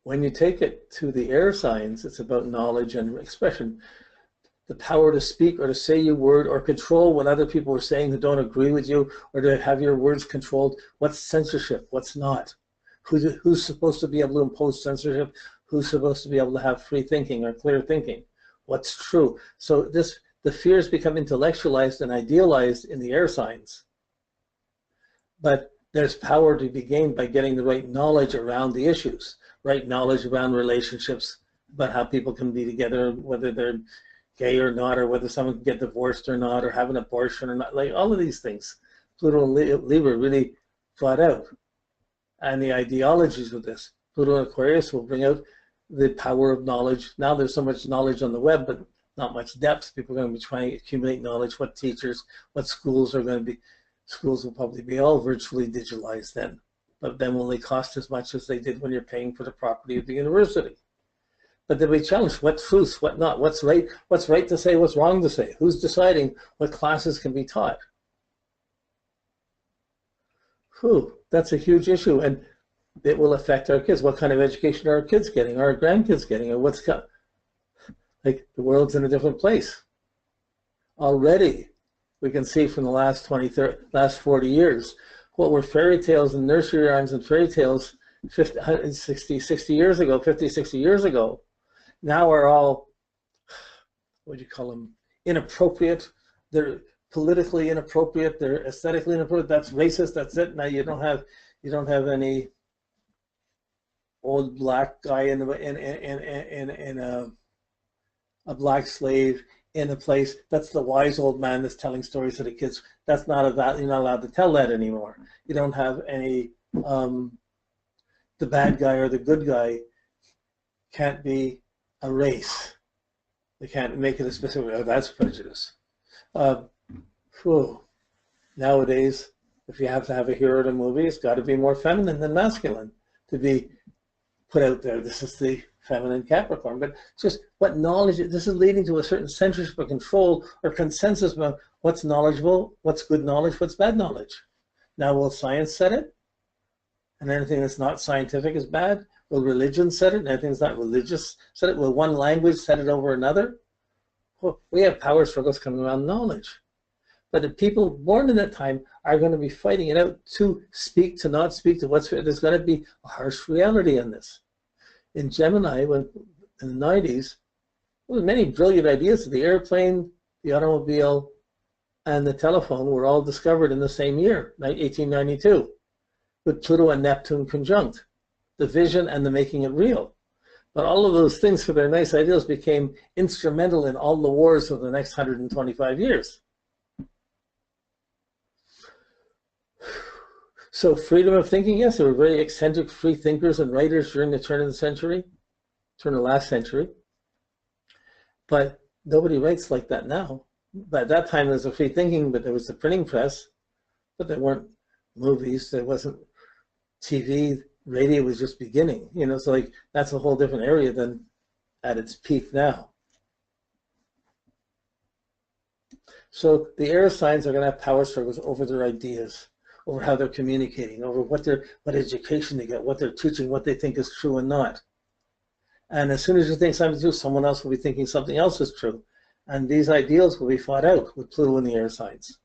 When you take it to the air signs, it's about knowledge and expression. The power to speak or to say your word or control what other people are saying who don't agree with you, or to have your words controlled. What's censorship? What's not? Who's supposed to be able to impose censorship? Who's supposed to be able to have free thinking or clear thinking? What's true? So the fears become intellectualized and idealized in the air signs. But there's power to be gained by getting the right knowledge around the issues, right knowledge around relationships, about how people can be together, whether they're gay or not, or whether someone can get divorced or not, or have an abortion or not, like all of these things. Pluto and Libra really brought out. And the ideologies of this. Pluto and Aquarius will bring out the power of knowledge. Now there's so much knowledge on the web, but not much depth. People are going to be trying to accumulate knowledge, what teachers, what schools are going to be. Schools will probably be all virtually digitalized then. But then will they cost as much as they did when you're paying for the property of the university? But they'll be challenged. What truth, what not? What's right to say, what's wrong to say? Who's deciding what classes can be taught? That's a huge issue, and it will affect our kids. What kind of education are our kids getting? Are our grandkids getting? Or what's like the world's in a different place. Already, we can see from the last 40 years, what were fairy tales and nursery rhymes and fairy tales 50, 60 years ago, 50, 60 years ago, now are all, what do you call them, inappropriate. They're politically inappropriate. They're aesthetically inappropriate. That's racist. That's it. Now you don't have any old black guy in a black slave in a place. That's the wise old man that's telling stories to the kids. That's not you're not allowed to tell that anymore. You don't have any the bad guy or the good guy can't be a race. They can't make it a specific. Oh, that's prejudice. Nowadays, if you have to have a hero in a movie, it's got to be more feminine than masculine to be put out there. This is the feminine Capricorn. But just what knowledge, this is leading to a certain censorship or control or consensus about what's knowledgeable, what's good knowledge, what's bad knowledge. Now, will science set it? And anything that's not scientific is bad? Will religion set it? And anything that's not religious set it? Will one language set it over another? Well, we have power struggles coming around knowledge. But the people born in that time are going to be fighting it out to speak, to not speak, to what's. There's going to be a harsh reality in this. In Gemini, in the 90s, there were many brilliant ideas. The airplane, the automobile, and the telephone were all discovered in the same year, 1892, with Pluto and Neptune conjunct. The vision and the making it real. But all of those things, for their nice ideals, became instrumental in all the wars of the next 125 years. So freedom of thinking, yes, there were very eccentric free thinkers and writers during the turn of the last century. But nobody writes like that now. But at that time there was a free thinking, but there was the printing press, but there weren't movies, there wasn't TV, radio was just beginning. So like that's a whole different area than at its peak now. So the air signs are going to have power struggles over their ideas, over how they're communicating, over what education they get, what they're teaching, what they think is true and not. And as soon as you think something's true, someone else will be thinking something else is true. And these ideals will be fought out with Pluto in the air signs.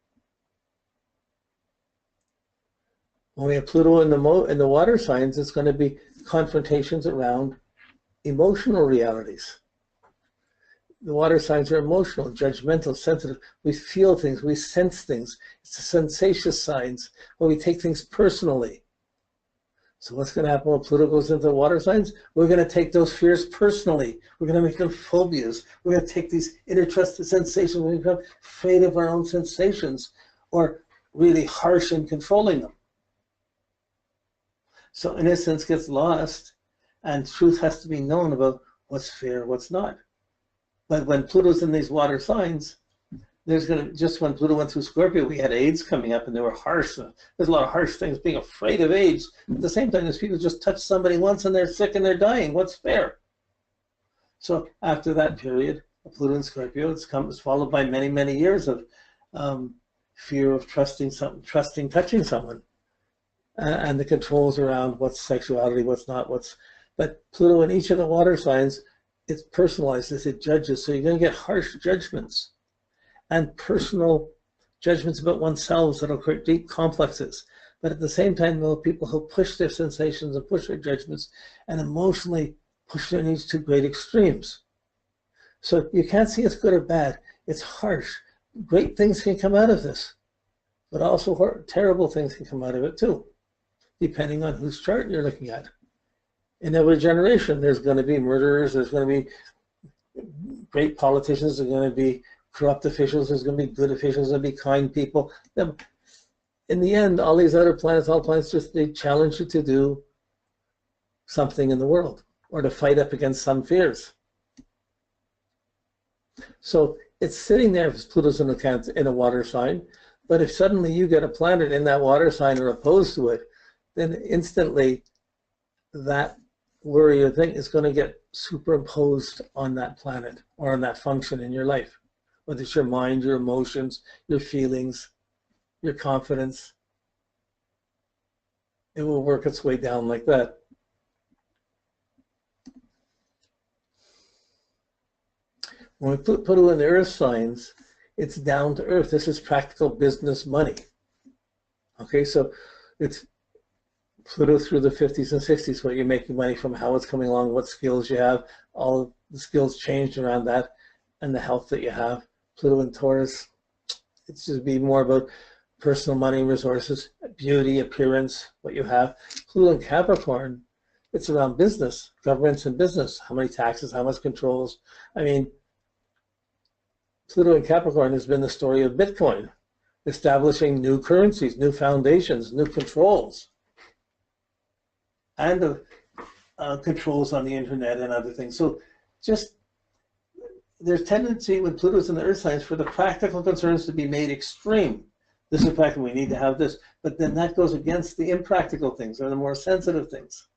When we have Pluto in the water signs, it's going to be confrontations around emotional realities. The water signs are emotional, judgmental, sensitive. We feel things, we sense things. It's the sensations signs where we take things personally. So what's going to happen when Pluto goes into the water signs? We're going to take those fears personally. We're going to make them phobias. We're going to take these interested sensations. We become afraid of our own sensations or really harsh in controlling them. So innocence gets lost and truth has to be known about what's fair, what's not. But when Pluto's in these water signs, just when Pluto went through Scorpio, we had AIDS coming up and they were harsh. There's a lot of harsh things, being afraid of AIDS. At the same time, there's people just touch somebody once and they're sick and they're dying. What's fair? So after that period, Pluto in Scorpio, it's followed by many, many years of fear of touching someone. And the controls around what's sexuality, what's not, what's But Pluto in each of the water signs, it's personalized as it judges. So you're going to get harsh judgments and personal judgments about oneself that'll create deep complexes. But at the same time, there are people who push their sensations and push their judgments and emotionally push their needs to great extremes. So you can't see it's good or bad. It's harsh. Great things can come out of this, but also terrible things can come out of it too, depending on whose chart you're looking at. In every generation, there's going to be murderers, there's going to be great politicians, there's going to be corrupt officials, there's going to be good officials, there's going to be kind people. In the end, all these other planets, all planets, just they challenge you to do something in the world or to fight up against some fears. So it's sitting there if Pluto's in a water sign, but if suddenly you get a planet in that water sign or opposed to it, then instantly that worry or thing is going to get superimposed on that planet or on that function in your life, whether it's your mind, your emotions, your feelings, your confidence. It will work its way down like that. When we put Pluto in the earth signs, it's down to earth. This is practical business money. Okay, so it's Pluto through the 50s and 60s, what you're making money from, how it's coming along, what skills you have, all of the skills changed around that, and the health that you have. Pluto in Taurus, it's just be more about personal money, resources, beauty, appearance, what you have. Pluto in Capricorn, it's around business, governments and business, how many taxes, how much controls. I mean, Pluto in Capricorn has been the story of Bitcoin, establishing new currencies, new foundations, new controls, and controls on the internet and other things. So just there's tendency when Pluto's in the earth signs for the practical concerns to be made extreme. This is practical, we need to have this, but then that goes against the impractical things or the more sensitive things.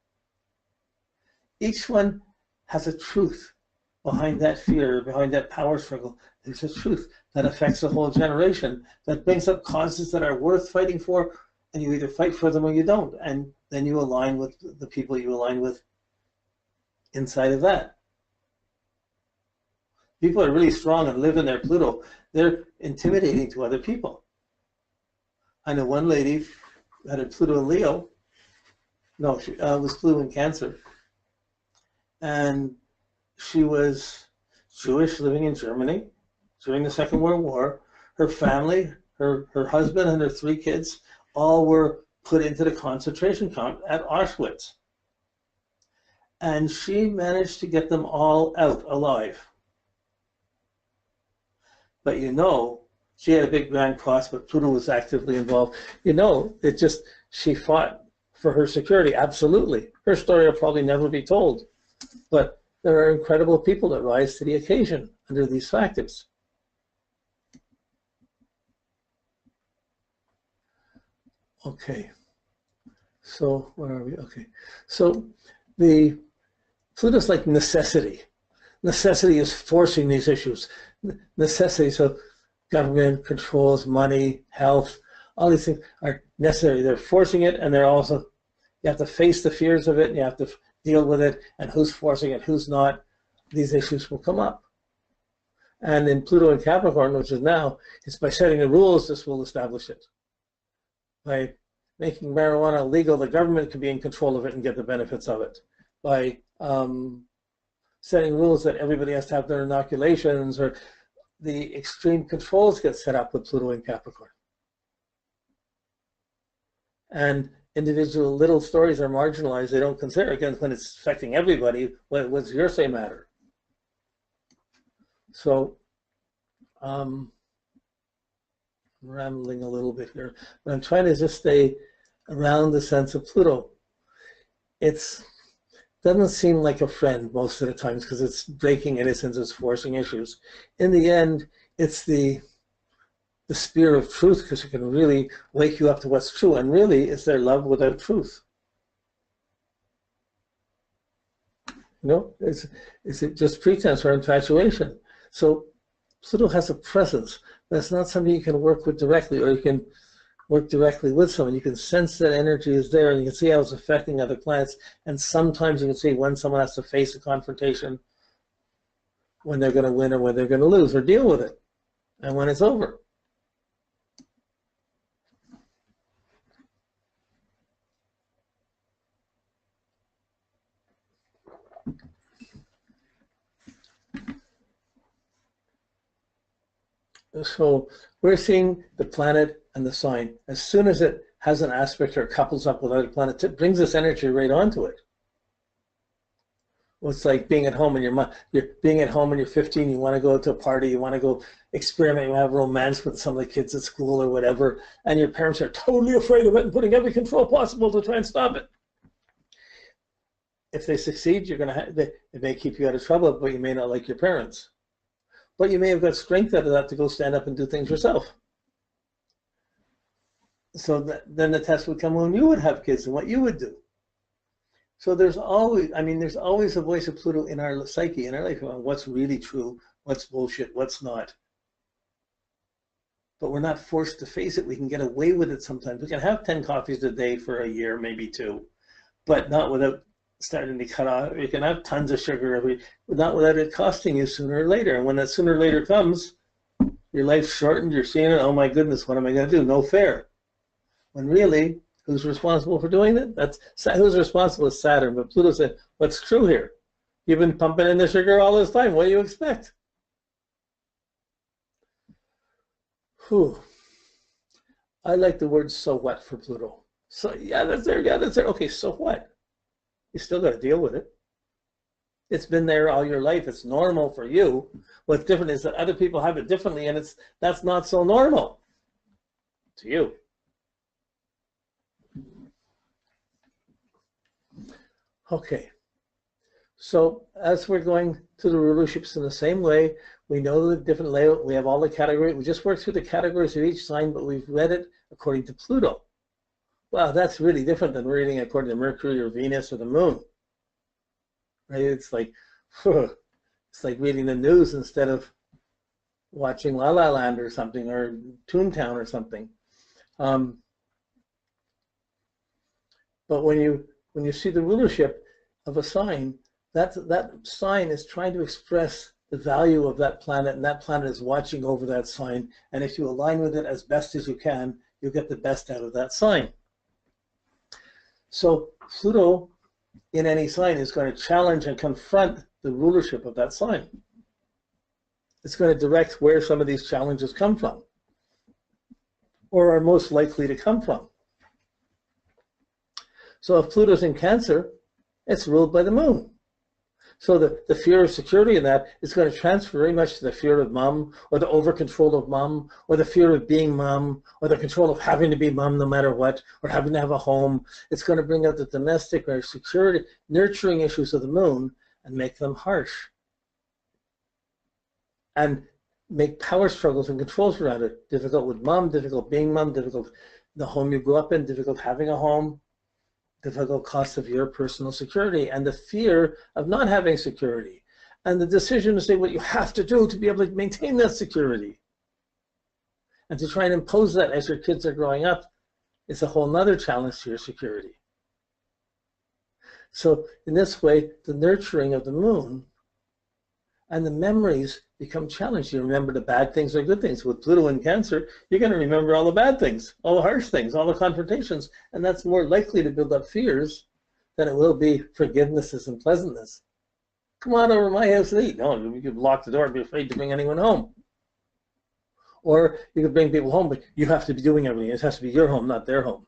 Each one has a truth behind that fear, behind that power struggle. There's a truth that affects the whole generation, that brings up causes that are worth fighting for, and you either fight for them or you don't, and then you align with the people you align with inside of that. People are really strong and live in their Pluto. They're intimidating to other people. I know one lady had a Pluto in Leo. No, she was Pluto in Cancer. And she was Jewish, living in Germany during the Second World War. Her family, her husband and her 3 kids, all were put into the concentration camp at Auschwitz. And she managed to get them all out alive. But you know, she had a big grand cross, but Pluto was actively involved. You know, it just, she fought for her security, absolutely. Her story will probably never be told. But there are incredible people that rise to the occasion under these factors. Okay, so where are we? Okay, so the Pluto's like necessity. Necessity is forcing these issues. Necessity, so government controls, money, health, all these things are necessary. They're forcing it, and they're also, you have to face the fears of it, and you have to deal with it, and who's forcing it, who's not. These issues will come up. And in Pluto and Capricorn, which is now, it's by setting the rules, this will establish it. By making marijuana legal, the government can be in control of it and get the benefits of it. By setting rules that everybody has to have their inoculations, or the extreme controls get set up with Pluto and Capricorn. And individual little stories are marginalized. They don't consider, again, when it's affecting everybody, what's your say matter? So, I'm rambling a little bit here, but I'm trying to just stay around the sense of Pluto. It doesn't seem like a friend most of the times because it's breaking innocence, it's forcing issues. In the end, it's the spear of truth, because it can really wake you up to what's true, and really it's their love without truth. You know, is it just pretense or infatuation? So Pluto has a presence, but it's not something you can work with directly, or you can work directly with someone, you can sense that energy is there, and you can see how it's affecting other planets. And sometimes you can see when someone has to face a confrontation, when they're going to win or when they're going to lose, or deal with it, and when it's over. So we're seeing the planet and the sign. As soon as it has an aspect or couples up with other planets, it brings this energy right onto it. Well, it's like being at home and you're being at home and you're 15, you want to go to a party, you want to go experiment, you have romance with some of the kids at school or whatever, and your parents are totally afraid of it and putting every control possible to try and stop it. If they succeed, you're going to it may keep you out of trouble, but you may not like your parents. But you may have got strength out of that to go stand up and do things yourself. So then the test would come when you would have kids and what you would do. So there's always a voice of Pluto in our psyche, in our life, about what's really true, what's bullshit, what's not. But we're not forced to face it. We can get away with it sometimes. We can have 10 coffees a day for a year, maybe 2, but not without starting to cut off. You can have tons of sugar, not without it costing you sooner or later. And when that sooner or later comes, your life's shortened, you're seeing it, oh my goodness, what am I going to do? No fair. When really, who's responsible for doing that? Who's responsible is Saturn. But Pluto said, what's true here? You've been pumping in the sugar all this time. What do you expect? Whew. I like the word so what for Pluto. So yeah, that's there. Yeah, that's there. Okay, so what? You still got to deal with it. It's been there all your life. It's normal for you. What's different is that other people have it differently, and that's not so normal to you. Okay. So as we're going to the rulerships in the same way, we know the different layout. We have all the categories. We just worked through the categories of each sign, but we've read it according to Pluto. Wow, that's really different than reading according to Mercury or Venus or the Moon. Right? It's like reading the news instead of watching La La Land or something, or Toontown or something. But when you see the rulership of a sign, that sign is trying to express the value of that planet, and that planet is watching over that sign. And if you align with it as best as you can, you'll get the best out of that sign. So Pluto in any sign is going to challenge and confront the rulership of that sign. It's going to direct where some of these challenges come from, or are most likely to come from. So if Pluto's in Cancer, it's ruled by the Moon. So the fear of security in that is going to transfer very much to the fear of mom, or the over-control of mom, or the fear of being mom, or the control of having to be mom no matter what, or having to have a home. It's going to bring out the domestic or security, nurturing issues of the Moon and make them harsh. And make power struggles and controls around it. Difficult with mom, difficult being mom, difficult the home you grew up in, difficult having a home, difficult cost of your personal security, and the fear of not having security, and the decision to say what you have to do to be able to maintain that security. And to try and impose that as your kids are growing up is a whole nother challenge to your security. So in this way, the nurturing of the Moon and the memories become challenged. You remember the bad things or good things. With Pluto in Cancer, you're going to remember all the bad things, all the harsh things, all the confrontations, and that's more likely to build up fears than it will be forgivenesses and pleasantness. Come on over to my house and eat. No, you could lock the door and be afraid to bring anyone home. Or you could bring people home, but you have to be doing everything. It has to be your home, not their home.